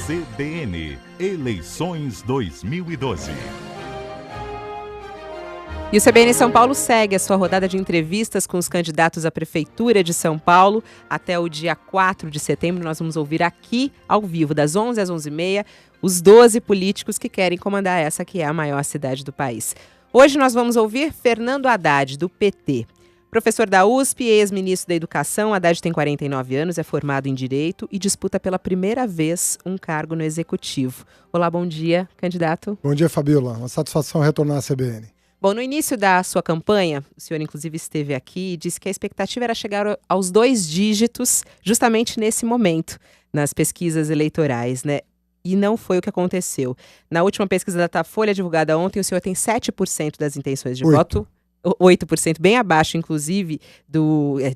CBN Eleições 2012. E o CBN São Paulo segue a sua rodada de entrevistas com os candidatos à Prefeitura de São Paulo. Até o dia 4 de setembro, nós vamos ouvir aqui, ao vivo, das 11 às 11h30, os 12 políticos que querem comandar essa que é a maior cidade do país. Hoje nós vamos ouvir Fernando Haddad, do PT. Professor da USP, ex-ministro da Educação, Haddad tem 49 anos, é formado em Direito e disputa pela primeira vez um cargo no Executivo. Olá, bom dia, candidato. Bom dia, Fabiola. Uma satisfação retornar à CBN. Bom, no início da sua campanha, o senhor inclusive esteve aqui e disse que a expectativa era chegar aos 2 dígitos justamente nesse momento, nas pesquisas eleitorais, né? E não foi o que aconteceu. Na última pesquisa da Datafolha, divulgada ontem, o senhor tem 7% das intenções de voto. 8%, bem abaixo, inclusive,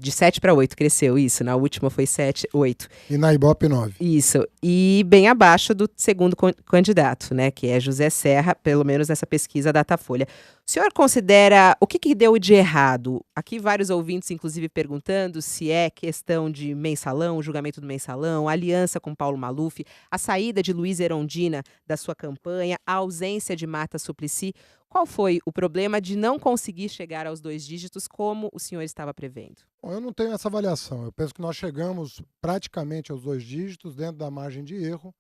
de 7 para 8, cresceu isso. Na última foi 7, 8. E na Ibope, 9. Isso. E bem abaixo do segundo candidato, né, que é José Serra, pelo menos nessa pesquisa Datafolha. O senhor considera, o que deu de errado? Aqui vários ouvintes, inclusive, perguntando se é questão de mensalão, o julgamento do mensalão, a aliança com Paulo Maluf, a saída de Luiz Erundina da sua campanha, a ausência de Marta Suplicy. Qual foi o problema de não conseguir chegar aos 2 dígitos como o senhor estava prevendo? Bom, eu não tenho essa avaliação. Eu penso que nós chegamos praticamente aos 2 dígitos dentro da margem de erro.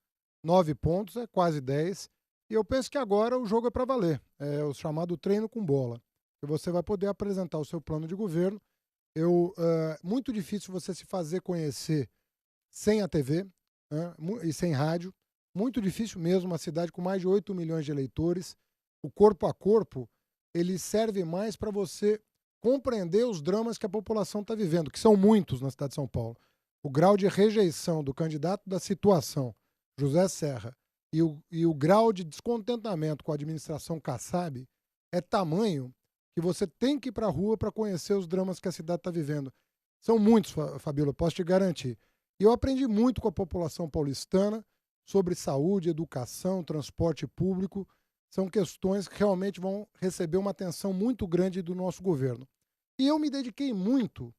9 pontos é quase 10. E eu penso que agora o jogo é para valer. É o chamado treino com bola. E você vai poder apresentar o seu plano de governo. Muito difícil você se fazer conhecer sem a TV, né, e sem rádio. Muito difícil mesmo, uma cidade com mais de 8 milhões de eleitores. O corpo a corpo, ele serve mais para você compreender os dramas que a população está vivendo, que são muitos na cidade de São Paulo. O grau de rejeição do candidato da situação, José Serra, e o grau de descontentamento com a administração Kassab é tamanho que você tem que ir para a rua para conhecer os dramas que a cidade está vivendo. São muitos, Fabíola, posso te garantir. E eu aprendi muito com a população paulistana sobre saúde, educação, transporte público. São questões que realmente vão receber uma atenção muito grande do nosso governo. E eu me dediquei muito,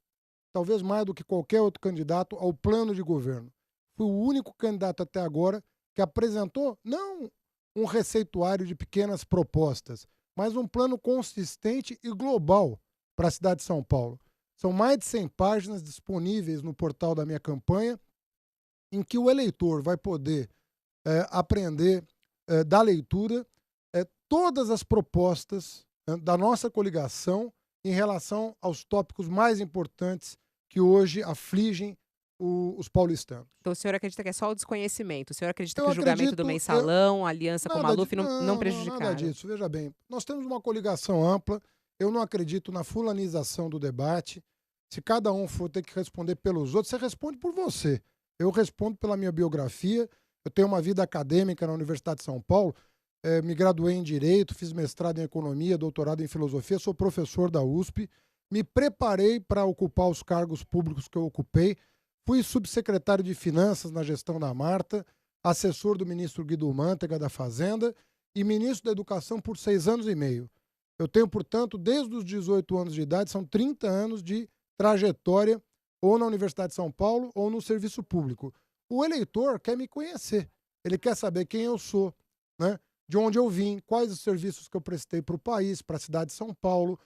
talvez mais do que qualquer outro candidato, ao plano de governo. Fui o único candidato até agora que apresentou, não um receituário de pequenas propostas, mas um plano consistente e global para a cidade de São Paulo. São mais de 100 páginas disponíveis no portal da minha campanha, em que o eleitor vai poder aprender da leitura todas as propostas da nossa coligação em relação aos tópicos mais importantes que hoje afligem os paulistanos. Então o senhor acredita que é só o desconhecimento? O senhor acredita que o julgamento do mensalão, a aliança com o Maluf não prejudicaram? Nada disso. Veja bem, nós temos uma coligação ampla. Eu não acredito na fulanização do debate. Se cada um for ter que responder pelos outros, você responde por você. Eu respondo pela minha biografia. Eu tenho uma vida acadêmica na Universidade de São Paulo. Me graduei em Direito, fiz mestrado em Economia, doutorado em Filosofia, sou professor da USP, me preparei para ocupar os cargos públicos que eu ocupei, fui subsecretário de Finanças na gestão da Marta, assessor do ministro Guido Mantega da Fazenda e ministro da Educação por 6 anos e meio. Eu tenho, portanto, desde os 18 anos de idade, são 30 anos de trajetória ou na Universidade de São Paulo ou no serviço público. O eleitor quer me conhecer, ele quer saber quem eu sou, né? De onde eu vim, quais os serviços que eu prestei para o país, para a cidade de São Paulo,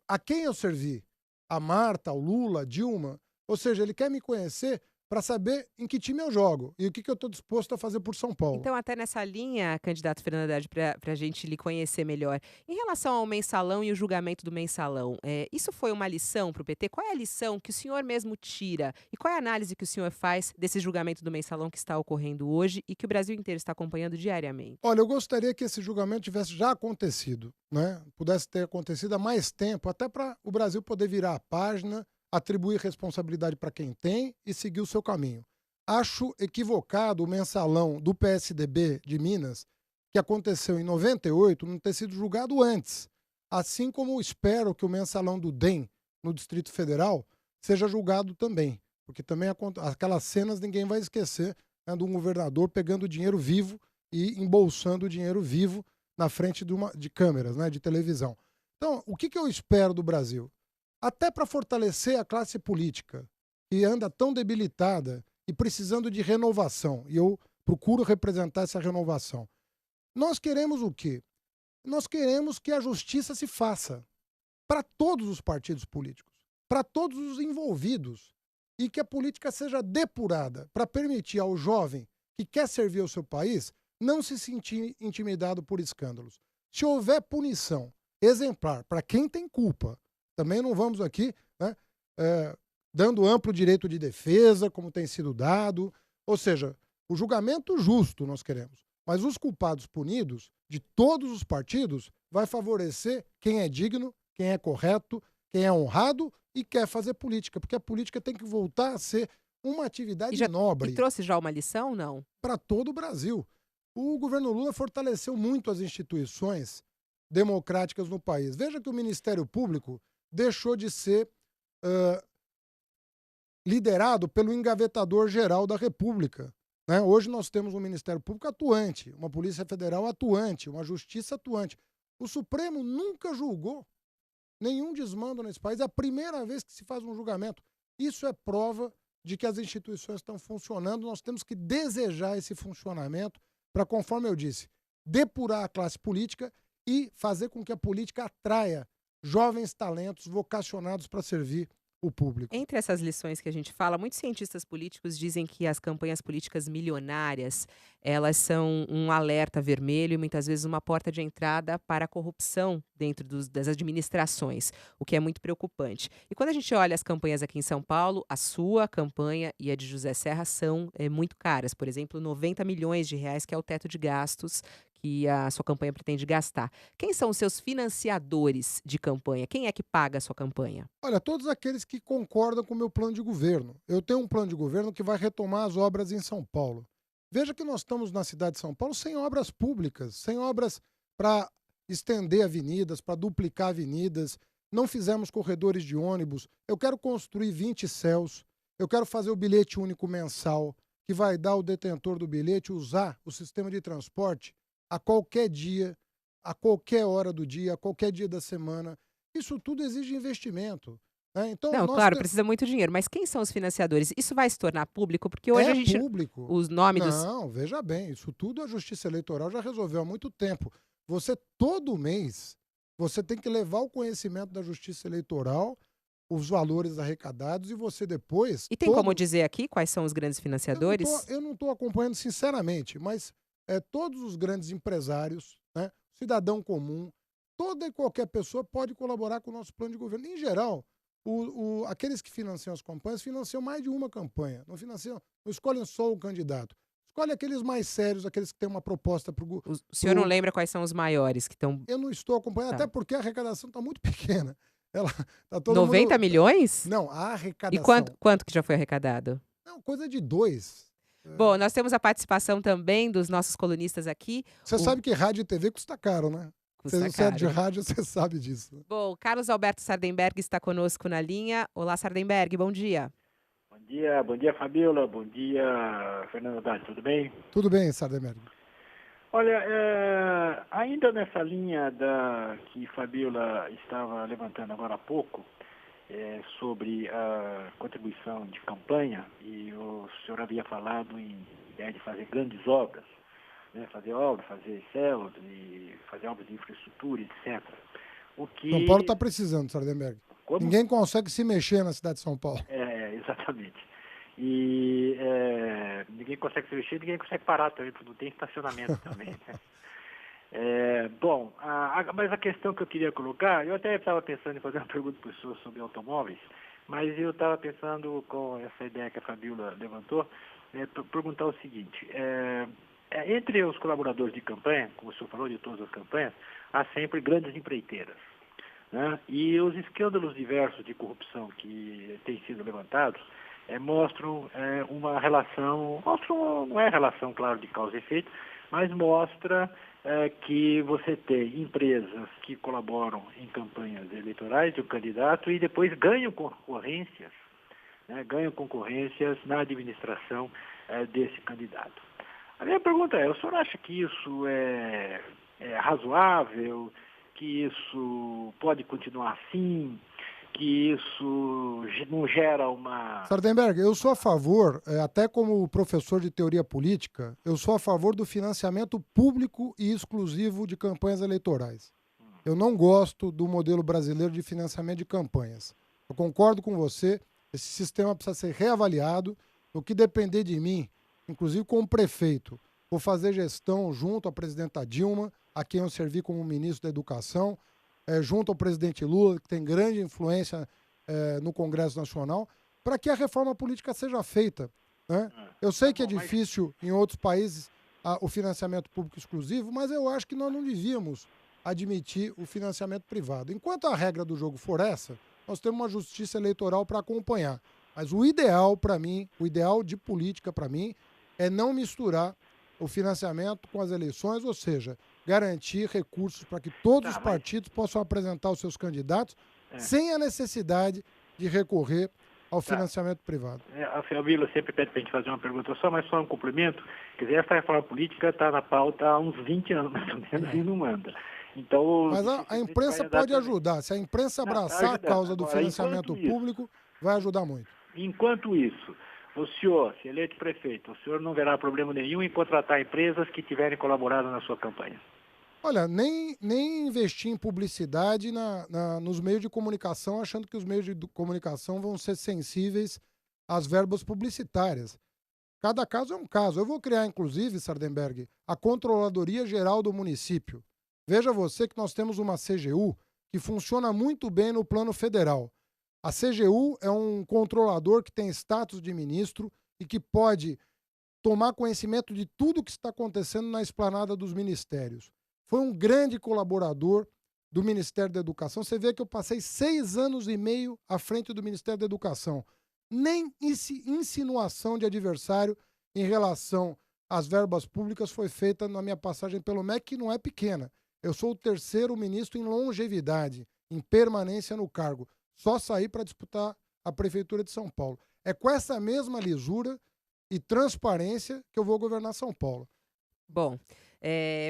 a quem eu servi, a Marta, ao Lula, a Dilma. Ou seja, ele quer me conhecer para saber em que time eu jogo e o que eu estou disposto a fazer por São Paulo. Então, até nessa linha, candidato Fernando Haddad, para a gente lhe conhecer melhor, em relação ao mensalão e o julgamento do mensalão, isso foi uma lição para o PT? Qual é a lição que o senhor mesmo tira? E qual é a análise que o senhor faz desse julgamento do mensalão que está ocorrendo hoje e que o Brasil inteiro está acompanhando diariamente? Olha, eu gostaria que esse julgamento tivesse já acontecido, né? Pudesse ter acontecido há mais tempo, até para o Brasil poder virar a página, atribuir responsabilidade para quem tem e seguir o seu caminho. Acho equivocado o mensalão do PSDB de Minas, que aconteceu em 98, não ter sido julgado antes. Assim como espero que o mensalão do DEM, no Distrito Federal, seja julgado também. Porque também aquelas cenas ninguém vai esquecer, né, de um governador pegando dinheiro vivo e embolsando dinheiro vivo na frente de câmeras, né, de televisão. Então, o que eu espero do Brasil? Até para fortalecer a classe política, que anda tão debilitada e precisando de renovação. E eu procuro representar essa renovação. Nós queremos o quê? Nós queremos que a justiça se faça para todos os partidos políticos, para todos os envolvidos, e que a política seja depurada para permitir ao jovem que quer servir ao seu país não se sentir intimidado por escândalos. Se houver punição exemplar para quem tem culpa, também não vamos aqui, né, dando amplo direito de defesa, como tem sido dado, ou seja, o julgamento justo nós queremos, mas os culpados punidos de todos os partidos vai favorecer quem é digno, quem é correto, quem é honrado e quer fazer política, porque a política tem que voltar a ser uma atividade nobre. E trouxe já uma lição, não? Para todo o Brasil. O governo Lula fortaleceu muito as instituições democráticas no país. Veja que o Ministério Público deixou de ser liderado pelo engavetador-geral da República. Né? Hoje nós temos um Ministério Público atuante, uma Polícia Federal atuante, uma Justiça atuante. O Supremo nunca julgou nenhum desmando nesse país. É a primeira vez que se faz um julgamento. Isso é prova de que as instituições estão funcionando. Nós temos que desejar esse funcionamento para, conforme eu disse, depurar a classe política e fazer com que a política atraia jovens talentos vocacionados para servir o público. Entre essas lições que a gente fala, muitos cientistas políticos dizem que as campanhas políticas milionárias, elas são um alerta vermelho e muitas vezes uma porta de entrada para a corrupção dentro das administrações, o que é muito preocupante. E quando a gente olha as campanhas aqui em São Paulo, a sua campanha e a de José Serra são muito caras. Por exemplo, 90 milhões de reais, que é o teto de gastos que a sua campanha pretende gastar. Quem são os seus financiadores de campanha? Quem é que paga a sua campanha? Olha, todos aqueles que concordam com o meu plano de governo. Eu tenho um plano de governo que vai retomar as obras em São Paulo. Veja que nós estamos na cidade de São Paulo sem obras públicas, sem obras para estender avenidas, para duplicar avenidas. Não fizemos corredores de ônibus. Eu quero construir 20 céus. Eu quero fazer o bilhete único mensal, que vai dar ao detentor do bilhete usar o sistema de transporte a qualquer dia, a qualquer hora do dia, a qualquer dia da semana. Isso tudo exige investimento. Né? Então, não, claro, precisa muito dinheiro, mas quem são os financiadores? Isso vai se tornar público? Porque hoje a gente... público. Os nomes dos... Não, veja bem, isso tudo a Justiça Eleitoral já resolveu há muito tempo. Você, todo mês, você tem que levar o conhecimento da Justiça Eleitoral, os valores arrecadados, e você depois... E tem como dizer aqui quais são os grandes financiadores? Eu não estou acompanhando sinceramente, mas todos os grandes empresários, né, cidadão comum, toda e qualquer pessoa pode colaborar com o nosso plano de governo. Em geral, aqueles que financiam as campanhas financiam mais de uma campanha. Não escolhem só o candidato. Escolhe aqueles mais sérios, aqueles que têm uma proposta para o... O senhor não lembra quais são os maiores que estão... Eu não estou acompanhando, até porque a arrecadação está muito pequena. Tá 90 milhões? Não, a arrecadação... E quanto que já foi arrecadado? Não, coisa de 2. Bom, nós temos a participação também dos nossos colunistas aqui. Você sabe que rádio e TV custa caro, né? Você é de rádio, você sabe disso. Bom, Carlos Alberto Sardenberg está conosco na linha. Olá, Sardenberg, bom dia. Bom dia, Fabiola. Bom dia, Fernando Haddad, tudo bem? Tudo bem, Sardenberg. Olha, ainda nessa linha que Fabiola estava levantando agora há pouco, sobre a contribuição de campanha, e o senhor havia falado em ideia de fazer grandes obras, né, fazer céus e fazer obras de infraestrutura, etc. São Paulo está precisando, Sardenberg. Como? Ninguém consegue se mexer na cidade de São Paulo. Exatamente. E ninguém consegue se mexer, ninguém consegue parar também, porque não tem estacionamento também. Né? Mas a questão que eu queria colocar, eu até estava pensando em fazer uma pergunta para o senhor sobre automóveis, mas eu estava pensando com essa ideia que a Fabiola levantou, perguntar o seguinte, entre os colaboradores de campanha, como o senhor falou, de todas as campanhas, há sempre grandes empreiteiras. Né? E os escândalos diversos de corrupção que têm sido levantados mostram uma relação, não é relação, claro, de causa e efeito, mas mostra que você tem empresas que colaboram em campanhas eleitorais do candidato e depois ganham concorrências, né, na administração desse candidato. A minha pergunta o senhor acha que isso é razoável, que isso pode continuar assim, que isso não gera uma... Sardenberg, eu sou a favor, até como professor de teoria política, eu sou a favor do financiamento público e exclusivo de campanhas eleitorais. Eu não gosto do modelo brasileiro de financiamento de campanhas. Eu concordo com você, esse sistema precisa ser reavaliado. O que depender de mim, inclusive como prefeito, vou fazer gestão junto à presidenta Dilma, a quem eu servi como ministro da Educação, junto ao presidente Lula, que tem grande influência no Congresso Nacional, para que a reforma política seja feita, né? Eu sei que é difícil em outros países o financiamento público exclusivo, mas eu acho que nós não devíamos admitir o financiamento privado. Enquanto a regra do jogo for essa, nós temos uma justiça eleitoral para acompanhar. Mas o ideal para mim, o ideal de política para mim, é não misturar o financiamento com as eleições, ou seja, garantir recursos para que todos os partidos possam apresentar os seus candidatos sem a necessidade de recorrer ao financiamento privado. A Fabíola sempre pede para a gente fazer uma pergunta só, mas só um complemento. Quer dizer, essa reforma política está na pauta há uns 20 anos, mais ou menos, e não anda. Então, mas a imprensa pode ajudar. Se a imprensa abraçar a causa do financiamento público, vai ajudar muito. Enquanto isso, o senhor, se eleito prefeito, o senhor não verá problema nenhum em contratar empresas que tiverem colaborado na sua campanha? Olha, nem investir em publicidade nos meios de comunicação, achando que os meios de comunicação vão ser sensíveis às verbas publicitárias. Cada caso é um caso. Eu vou criar, inclusive, Sardenberg, a Controladoria Geral do Município. Veja você que nós temos uma CGU que funciona muito bem no plano federal. A CGU é um controlador que tem status de ministro e que pode tomar conhecimento de tudo que está acontecendo na esplanada dos ministérios. Foi um grande colaborador do Ministério da Educação. Você vê que eu passei 6 anos e meio à frente do Ministério da Educação. Nem insinuação de adversário em relação às verbas públicas foi feita na minha passagem pelo MEC, que não é pequena. Eu sou o 3º ministro em longevidade, em permanência no cargo. Só saí para disputar a Prefeitura de São Paulo. É com essa mesma lisura e transparência que eu vou governar São Paulo. Bom,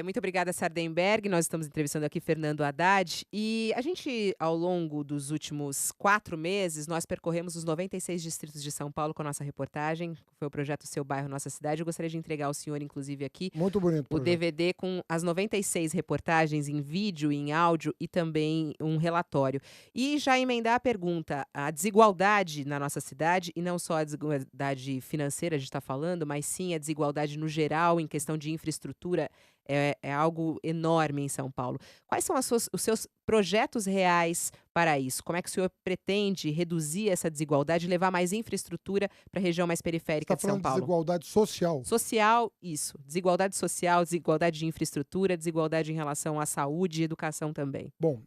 muito obrigada, Sardenberg. Nós estamos entrevistando aqui Fernando Haddad. E a gente, ao longo dos últimos 4 meses, nós percorremos os 96 distritos de São Paulo com a nossa reportagem. Foi o projeto Seu Bairro, Nossa Cidade. Eu gostaria de entregar ao senhor, inclusive, aqui muito bonito o DVD com as 96 reportagens em vídeo, em áudio e também um relatório. E já emendar a pergunta, a desigualdade na nossa cidade, e não só a desigualdade financeira, a gente está falando, mas sim a desigualdade no geral, em questão de infraestrutura, é algo enorme em São Paulo. Quais são os seus projetos reais para isso? Como é que o senhor pretende reduzir essa desigualdade e levar mais infraestrutura para a região mais periférica de São Paulo? Você está falando de desigualdade social? Social, isso. Desigualdade social, desigualdade de infraestrutura, desigualdade em relação à saúde e educação também. Bom,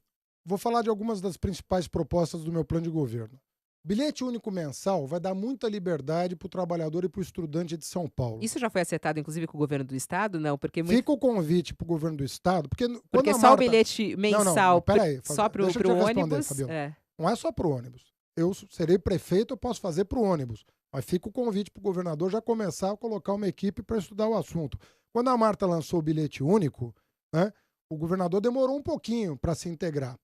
vou falar de algumas das principais propostas do meu plano de governo. Bilhete único mensal vai dar muita liberdade para o trabalhador e para o estudante de São Paulo. Isso já foi acertado, inclusive, com o governo do Estado? Não, porque... Fica o convite para o governo do Estado, porque só o bilhete mensal, peraí, só para o ônibus... Não é só para o ônibus. Eu serei prefeito, eu posso fazer para o ônibus. Mas fica o convite para o governador já começar a colocar uma equipe para estudar o assunto. Quando a Marta lançou o bilhete único, né, o governador demorou um pouquinho para se integrar,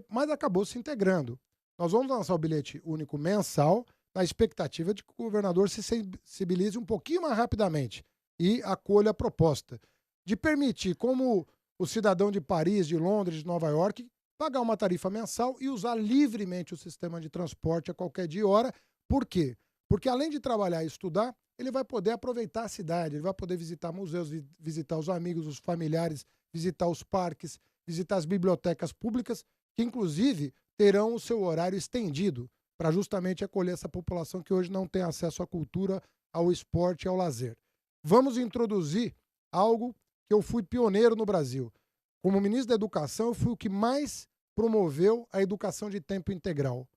mas acabou se integrando. Nós vamos lançar o bilhete único mensal na expectativa de que o governador se sensibilize um pouquinho mais rapidamente e acolha a proposta de permitir, como o cidadão de Paris, de Londres, de Nova York, pagar uma tarifa mensal e usar livremente o sistema de transporte a qualquer dia e hora. Por quê? Porque além de trabalhar e estudar, ele vai poder aproveitar a cidade, ele vai poder visitar museus, visitar os amigos, os familiares, visitar os parques, visitar as bibliotecas públicas, que inclusive terão o seu horário estendido para justamente acolher essa população que hoje não tem acesso à cultura, ao esporte e ao lazer. Vamos introduzir algo que eu fui pioneiro no Brasil. Como ministro da Educação, eu fui o que mais promoveu a educação de tempo integral.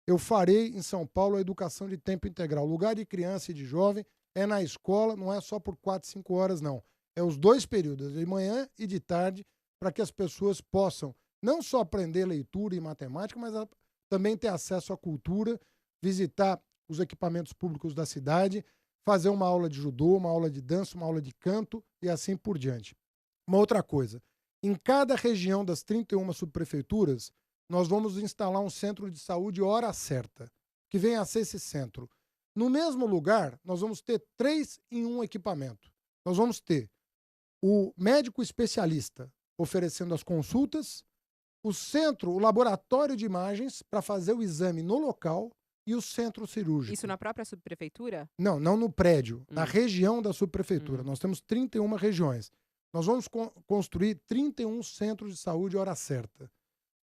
Eu farei em São Paulo a educação de tempo integral. O lugar de criança e de jovem é na escola, não é só por 4, 5 horas, não. É os 2 períodos, de manhã e de tarde, para que as pessoas possam não só aprender leitura e matemática, mas também ter acesso à cultura, visitar os equipamentos públicos da cidade, fazer uma aula de judô, uma aula de dança, uma aula de canto e assim por diante. Uma outra coisa, em cada região das 31 subprefeituras, nós vamos instalar um centro de saúde hora certa, que venha a ser esse centro. No mesmo lugar, nós vamos ter 3 em 1 equipamento. Nós vamos ter o médico especialista oferecendo as consultas, o laboratório de imagens para fazer o exame no local e o centro cirúrgico. Isso na própria subprefeitura? Não no prédio, na região da subprefeitura. Nós temos 31 regiões. Nós vamos construir 31 centros de saúde hora certa,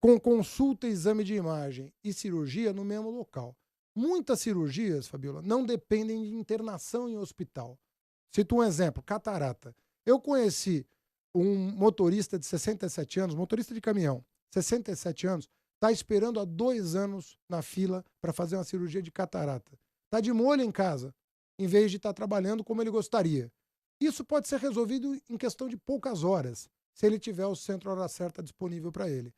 com consulta, exame de imagem e cirurgia no mesmo local. Muitas cirurgias, Fabiola, não dependem de internação em hospital. Cito um exemplo, catarata. Eu conheci um motorista de 67 anos, motorista de caminhão, 67 anos, está esperando há 2 anos na fila para fazer uma cirurgia de catarata. Está de molho em casa, em vez de estar trabalhando como ele gostaria. Isso pode ser resolvido em questão de poucas horas, se ele tiver o centro hora certa disponível para ele.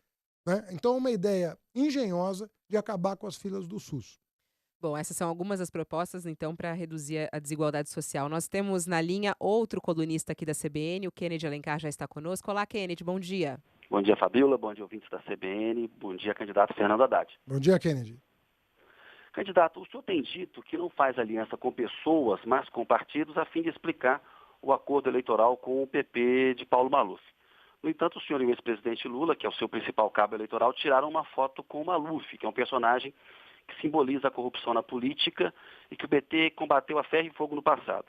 Né? Então é uma ideia engenhosa de acabar com as filas do SUS. Bom, essas são algumas das propostas, então, para reduzir a desigualdade social. Nós temos na linha outro colunista aqui da CBN, o Kennedy Alencar já está conosco. Olá, Kennedy, bom dia. Bom dia, Fabiola. Bom dia, ouvintes da CBN. Bom dia, candidato Fernando Haddad. Bom dia, Kennedy. Candidato, o senhor tem dito que não faz aliança com pessoas, mas com partidos, a fim de explicar o acordo eleitoral com o PP de Paulo Maluf. No entanto, o senhor e o ex-presidente Lula, que é o seu principal cabo eleitoral, tiraram uma foto com o Maluf, que é um personagem que simboliza a corrupção na política e que o PT combateu a ferro e fogo no passado.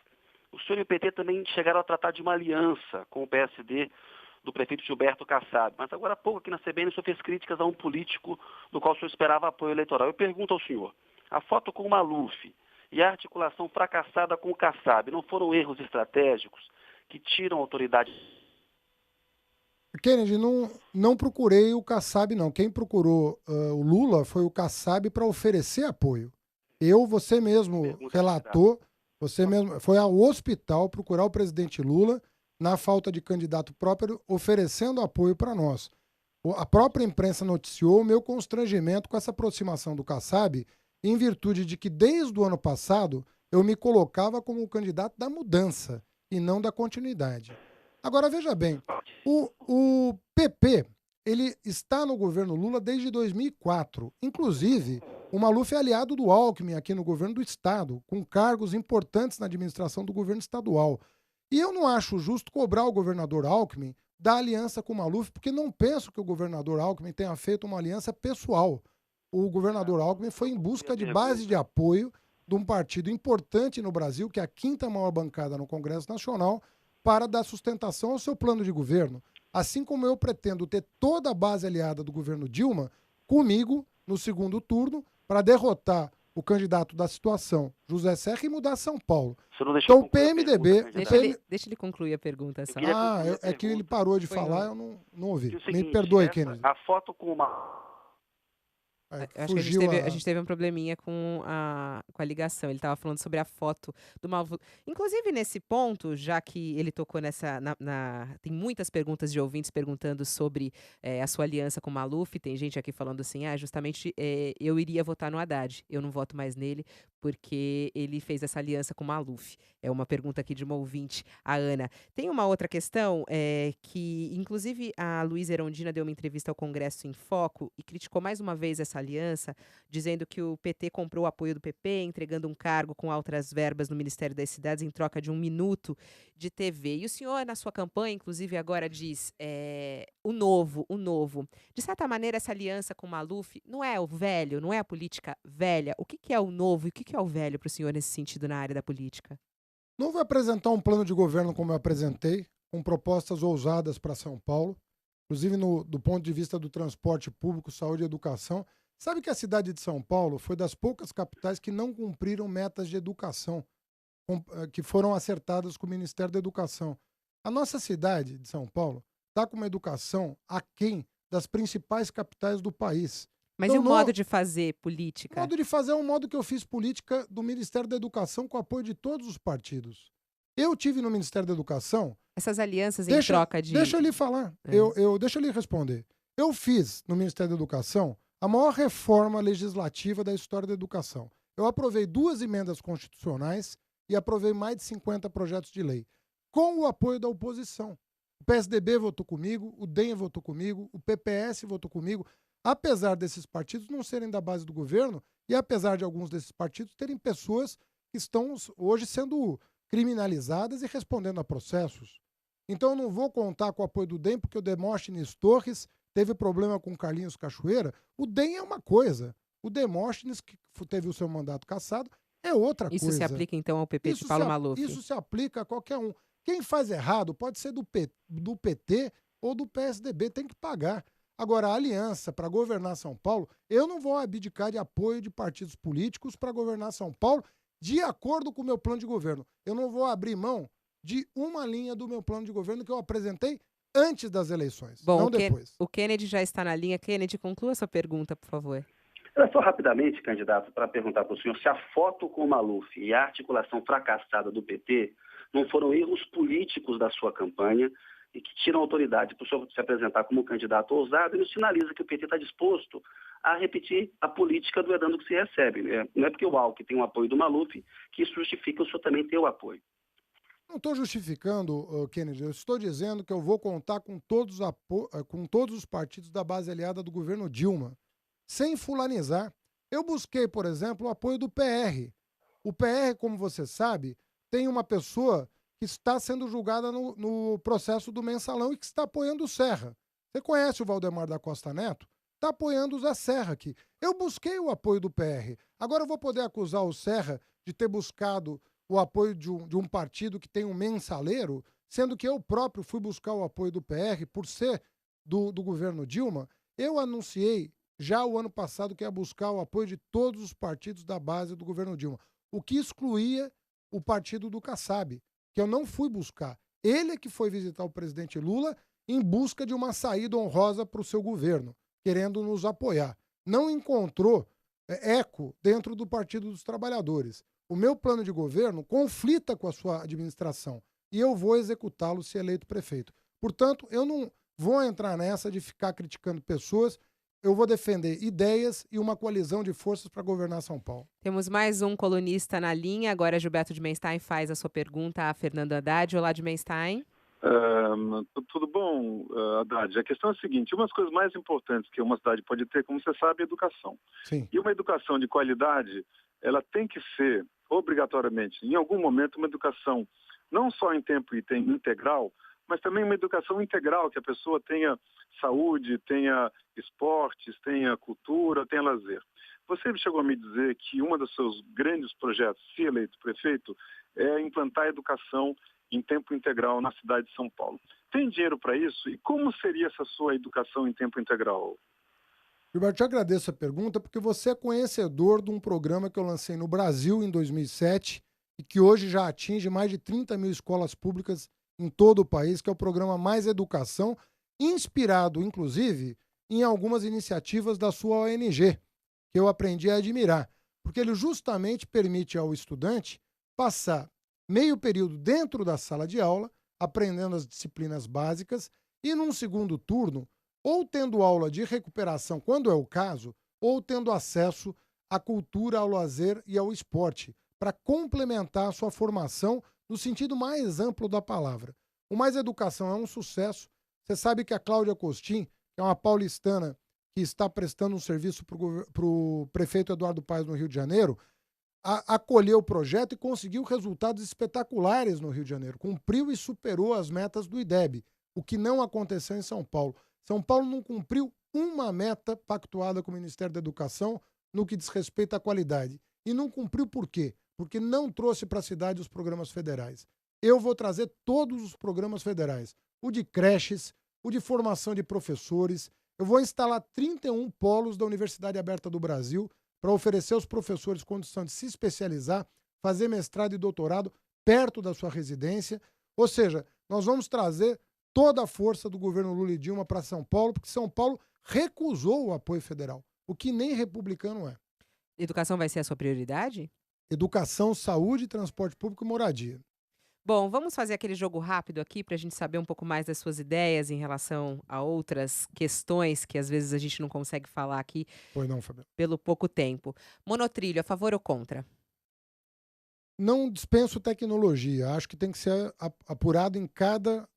O senhor e o PT também chegaram a tratar de uma aliança com o PSD do prefeito Gilberto Kassab, mas agora há pouco aqui na CBN o senhor fez críticas a um político do qual o senhor esperava apoio eleitoral. Eu pergunto ao senhor, a foto com o Maluf e a articulação fracassada com o Kassab não foram erros estratégicos que tiram a autoridade? Kennedy, não procurei o Kassab, não. Quem procurou o Lula foi o Kassab para oferecer apoio. Você mesmo relatou, você mesmo foi ao hospital procurar o presidente Lula, na falta de candidato próprio, oferecendo apoio para nós. A própria imprensa noticiou o meu constrangimento com essa aproximação do Kassab, em virtude de que, desde o ano passado, eu me colocava como o candidato da mudança e não da continuidade. Agora, veja bem, o PP, ele está no governo Lula desde 2004. Inclusive, o Maluf é aliado do Alckmin aqui no governo do Estado, com cargos importantes na administração do governo estadual. E eu não acho justo cobrar o governador Alckmin da aliança com o Maluf, porque não penso que o governador Alckmin tenha feito uma aliança pessoal. O governador Alckmin foi em busca de base de apoio de um partido importante no Brasil, que é a 5ª maior bancada no Congresso Nacional, para dar sustentação ao seu plano de governo. Assim como eu pretendo ter toda a base aliada do governo Dilma comigo no segundo turno para derrotar o candidato da situação, José Serra, e mudar São Paulo. Então o PMDB... Deixa ele concluir a pergunta. Só. É que ele parou de falar, eu não ouvi. Seguinte, me perdoe, Kennedy. A foto com uma... Acho que a gente teve um probleminha com a ligação. Ele estava falando sobre a foto do Maluf. Inclusive, nesse ponto, já que ele tocou nessa... tem muitas perguntas de ouvintes perguntando sobre a sua aliança com o Maluf. Tem gente aqui falando assim, justamente eu iria votar no Haddad. Eu não voto mais nele porque ele fez essa aliança com o Maluf. É uma pergunta aqui de uma ouvinte, a Ana. Tem uma outra questão que, inclusive, a Luísa Erondina deu uma entrevista ao Congresso em Foco e criticou mais uma vez essa aliança, dizendo que o PT comprou o apoio do PP, entregando um cargo com altas verbas no Ministério das Cidades em troca de 1 minuto de TV. E o senhor, na sua campanha, inclusive agora diz o novo. De certa maneira, essa aliança com o Maluf não é o velho, não é a política velha. O que é o novo e o que é o velho para o senhor nesse sentido na área da política? Não vou apresentar um plano de governo como eu apresentei, com propostas ousadas para São Paulo, inclusive do ponto de vista do transporte público, saúde e educação. Sabe que a cidade de São Paulo foi das poucas capitais que não cumpriram metas de educação, que foram acertadas com o Ministério da Educação. A nossa cidade de São Paulo está com uma educação aquém das principais capitais do país. Mas então, e o modo de fazer política? O modo de fazer é um modo que eu fiz política do Ministério da Educação com apoio de todos os partidos. Eu tive no Ministério da Educação... Essas alianças em troca de... Deixa eu lhe falar, deixa eu lhe responder. Eu fiz no Ministério da Educação a maior reforma legislativa da história da educação. Eu aprovei 2 emendas constitucionais e aprovei mais de 50 projetos de lei, com o apoio da oposição. O PSDB votou comigo, o DEM votou comigo, o PPS votou comigo. apesar desses partidos não serem da base do governo e apesar de alguns desses partidos terem pessoas que estão hoje sendo criminalizadas e respondendo a processos. Então eu não vou contar com o apoio do DEM, porque o Demóstenes Torres teve problema com o Carlinhos Cachoeira. O DEM é uma coisa, o Demóstenes, que teve o seu mandato cassado, é outra Isso coisa. se aplica, então, ao PP de Paulo Maluf? Isso se aplica a qualquer um. Quem faz errado pode ser do PT ou do PSDB, tem que pagar. Agora, a aliança para governar São Paulo, eu não vou abdicar de apoio de partidos políticos para governar São Paulo de acordo com o meu plano de governo. Eu não vou abrir mão de uma linha do meu plano de governo que eu apresentei antes das eleições, Bom, não depois. o Kennedy já está na linha. Kennedy, conclua sua pergunta, por favor. Era só rapidamente, candidato, para perguntar para o senhor se a foto com o Maluf e a articulação fracassada do PT não foram erros políticos da sua campanha e que tiram autoridade para o senhor se apresentar como um candidato ousado e nos sinaliza que o PT está disposto a repetir a política do é dando que se recebe. Não é porque o Alckmin tem o apoio do Maluf que isso justifica o senhor também ter o apoio. Não estou justificando, Kennedy, eu estou dizendo que eu vou contar com todos os partidos da base aliada do governo Dilma, sem fulanizar. Eu busquei, por exemplo, o apoio do PR. O PR, como você sabe, tem uma pessoa que está sendo julgada no processo do mensalão e que está apoiando o Serra. Você conhece o Valdemar da Costa Neto? Está apoiando o Zé Serra aqui. Eu busquei o apoio do PR. Agora eu vou poder acusar o Serra de ter buscado o apoio de um partido que tem um mensaleiro, sendo que eu próprio fui buscar o apoio do PR por ser do governo Dilma. Eu anunciei já o ano passado que ia buscar o apoio de todos os partidos da base do governo Dilma, o que excluía o partido do Kassab, que eu não fui buscar. Ele é que foi visitar o presidente Lula em busca de uma saída honrosa para o seu governo, querendo nos apoiar. Não encontrou eco dentro do Partido dos Trabalhadores. O meu plano de governo conflita com a sua administração e eu vou executá-lo se eleito prefeito. Portanto, eu não vou entrar nessa de ficar criticando pessoas. Eu vou defender ideias e uma coalizão de forças para governar São Paulo. Temos mais um colunista na linha. Agora, Gilberto de Menstein faz a sua pergunta a Fernando Haddad. Olá, de Menstein. Tudo bom, Haddad? A questão é a seguinte: uma das coisas mais importantes que uma cidade pode ter, como você sabe, é educação. Sim. E uma educação de qualidade, ela tem que ser, obrigatoriamente, em algum momento, uma educação não só em tempo integral, mas também uma educação integral, que a pessoa tenha saúde, tenha esportes, tenha cultura, tenha lazer. Você chegou a me dizer que um dos seus grandes projetos, se eleito prefeito, é implantar a educação em tempo integral na cidade de São Paulo. Tem dinheiro para isso? E como seria essa sua educação em tempo integral? Gilberto, eu agradeço a pergunta porque você é conhecedor de um programa que eu lancei no Brasil em 2007 e que hoje já atinge mais de 30 mil escolas públicas em todo o país, que é o programa Mais Educação, inspirado, inclusive, em algumas iniciativas da sua ONG, que eu aprendi a admirar, porque ele justamente permite ao estudante passar meio período dentro da sala de aula, aprendendo as disciplinas básicas, e num segundo turno, ou tendo aula de recuperação, quando é o caso, ou tendo acesso à cultura, ao lazer e ao esporte, para complementar a sua formação no sentido mais amplo da palavra. O Mais Educação é um sucesso. Você sabe que a Cláudia Costin, que é uma paulistana que está prestando um serviço para o prefeito Eduardo Paes no Rio de Janeiro, acolheu o projeto e conseguiu resultados espetaculares no Rio de Janeiro. Cumpriu e superou as metas do IDEB, o que não aconteceu em São Paulo. São Paulo não cumpriu uma meta pactuada com o Ministério da Educação no que diz respeito à qualidade. E não cumpriu por quê? Porque não trouxe para a cidade os programas federais. Eu vou trazer todos os programas federais. O de creches, o de formação de professores. Eu vou instalar 31 polos da Universidade Aberta do Brasil para oferecer aos professores condição de se especializar, fazer mestrado e doutorado perto da sua residência. Ou seja, nós vamos trazer toda a força do governo Lula e Dilma para São Paulo, porque São Paulo recusou o apoio federal, o que nem republicano é. Educação vai ser a sua prioridade? Educação, saúde, transporte público e moradia. Bom, vamos fazer aquele jogo rápido aqui para a gente saber um pouco mais das suas ideias em relação a outras questões que às vezes a gente não consegue falar aqui Pois não, Fabiano. pelo pouco tempo. Monotrilho, a favor ou contra? Não dispenso tecnologia. Acho que tem que ser apurado em cada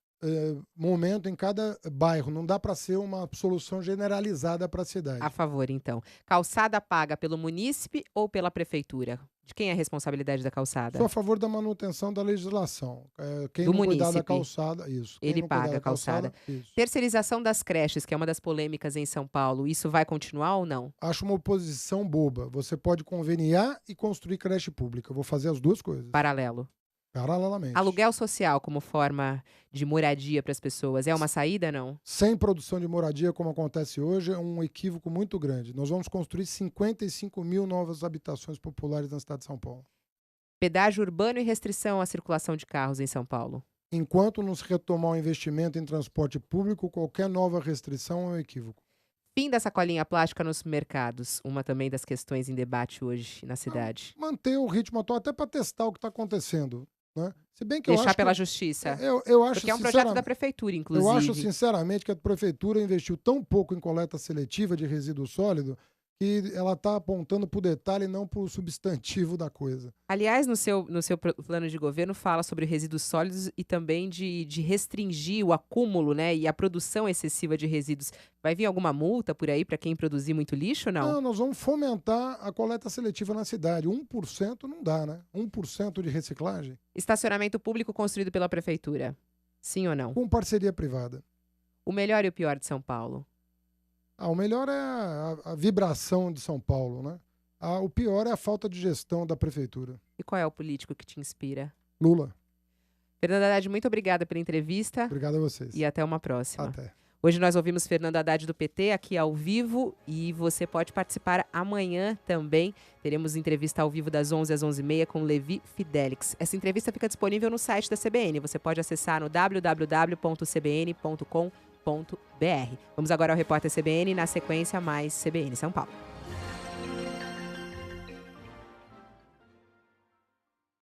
momento em cada bairro. Não dá para ser uma solução generalizada para a cidade. A favor, então. Calçada paga pelo munícipe ou pela prefeitura? De quem é a responsabilidade da calçada? Sou a favor da manutenção da legislação. Quem Do não cuidar da munícipe. calçada, isso. Quem Ele não cuidar paga da a calçada. isso. Terceirização das creches, que é uma das polêmicas em São Paulo, isso vai continuar ou não? Acho uma oposição boba. Você pode conveniar e construir creche pública. Eu vou fazer as duas coisas. Paralelo. Paralelamente. Aluguel social como forma de moradia para as pessoas, é uma saída, não? Sem produção de moradia, como acontece hoje, é um equívoco muito grande. Nós vamos construir 55 mil novas habitações populares na cidade de São Paulo. Pedágio urbano e restrição à circulação de carros em São Paulo. Enquanto não se retomar o investimento em transporte público, qualquer nova restrição é um equívoco. Fim da sacolinha plástica nos mercados, uma também das questões em debate hoje na cidade. Manter o ritmo atual até para testar o que está acontecendo. Né? Se bem que eu Deixar acho pela que, justiça. eu acho, Porque é um projeto da prefeitura, inclusive. Eu acho, sinceramente, que a prefeitura investiu tão pouco em coleta seletiva de resíduo sólido que ela está apontando para o detalhe e não para o substantivo da coisa. Aliás, no seu plano de governo fala sobre resíduos sólidos e também de restringir o acúmulo, né, e a produção excessiva de resíduos. Vai vir alguma multa por aí para quem produzir muito lixo ou não? Não, nós vamos fomentar a coleta seletiva na cidade. 1% não dá, né? 1% de reciclagem. Estacionamento público construído pela prefeitura. Sim ou não? Com parceria privada. O melhor e o pior de São Paulo. O melhor é a vibração de São Paulo, né? O pior é a falta de gestão da prefeitura. E qual é o político que te inspira? Lula. Fernando Haddad, muito obrigada pela entrevista. Obrigado a vocês. E até uma próxima. Até. Hoje nós ouvimos Fernando Haddad do PT aqui ao vivo e você pode participar amanhã também. Teremos entrevista ao vivo das 11 às 11h30 com Levi Fidelix. Essa entrevista fica disponível no site da CBN. Você pode acessar no www.cbn.com.br. Vamos agora ao Repórter CBN, na sequência mais CBN São Paulo.